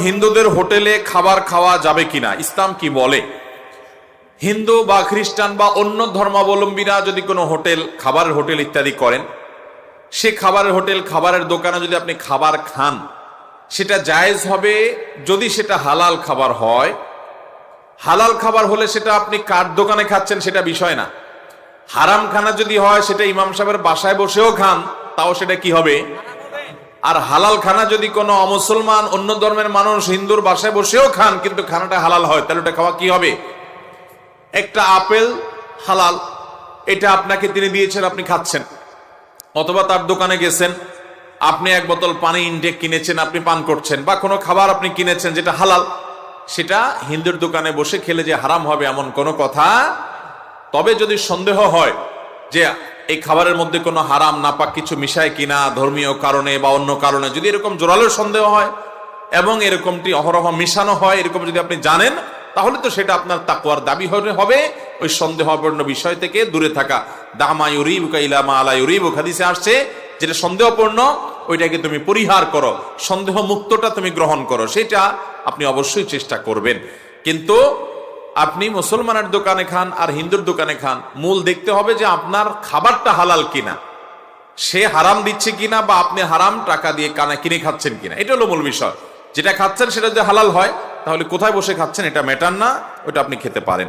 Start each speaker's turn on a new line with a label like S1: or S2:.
S1: হিন্দুদের হোটেলে খাবার খাওয়া যাবে কিনা, ইসলাম কি বলে? হিন্দু বা খ্রিস্টান বা অন্য ধর্মাবলম্বীরা যদি কোনো হোটেল, খাবারের হোটেল ইত্যাদি করেন, সে খাবারের হোটেল, খাবারের দোকানে যদি আপনি খাবার খান, সেটা জায়েজ হবে যদি সেটা হালাল খাবার হয়। হালাল খাবার হলে সেটা আপনি কার দোকানে খাচ্ছেন সেটা বিষয় না। হারাম খানা যদি হয়, সেটা ইমাম সাহেবের বাসায় বসেও খান, তাও সেটা কি হবে? আর হালাল খানা যদি কোনো অমুসলমান, অন্য ধর্মের মানুষ হিন্দুর বাসায় বসেও খান, কিন্তু খানাটা হালাল হয়, তাহলে ওটা খাওয়া কি হবে? একটা আপেল হালাল, এটা আপনাকে তিনি দিয়েছেন, আপনি খাচ্ছেন। অথবা তার দোকানে গেছেন, আপনি এক বোতল পানি ইনটেক কিনেছেন, আপনি পান করছেন, বা কোনো খাবার আপনি কিনেছেন যেটা হালাল, সেটা হিন্দুর দোকানে বসে খেলে যে হারাম হবে এমন কোনো কথা। তবে যদি সন্দেহ হয় যে এই খাবারের মধ্যে কোনো হারাম নাপাক কিছু মিশায় কিনা, ধর্মীয় কারণে বা অন্য কারণে, যদি এরকম জোরালো সন্দেহ হয় এবং এরকমটি অহরহ মিশানো হয়, এরকম যদি আপনি জানেন, তাহলে তো সেটা আপনার তাকওয়ার দাবি হবে ওই সন্দেহপূর্ণ বিষয় থেকে দূরে থাকা। দামা ইউরিবুকা ইলা মা লা ইউরিবুক, হাদিসে আসছে, যেটা সন্দেহপূর্ণ ওইটাকে তুমি পরিহার করো, সন্দেহ মুক্তটা তুমি গ্রহণ করো, সেটা আপনি অবশ্যই চেষ্টা করবেন। কিন্তু আপনি মুসলমানের দোকানে খান আর হিন্দুর দোকানে খান, মূল দেখতে হবে যে আপনার খাবারটা হালাল কিনা, সে হারাম দিচ্ছে কিনা, বা আপনি হারাম টাকা দিয়ে কিনে খাচ্ছেন কিনা, এটা হলো মূল বিষয়। যেটা খাচ্ছেন সেটা যদি হালাল হয়, তাহলে কোথায় বসে খাচ্ছেন এটা ম্যাটার না, ওটা আপনি খেতে পারেন।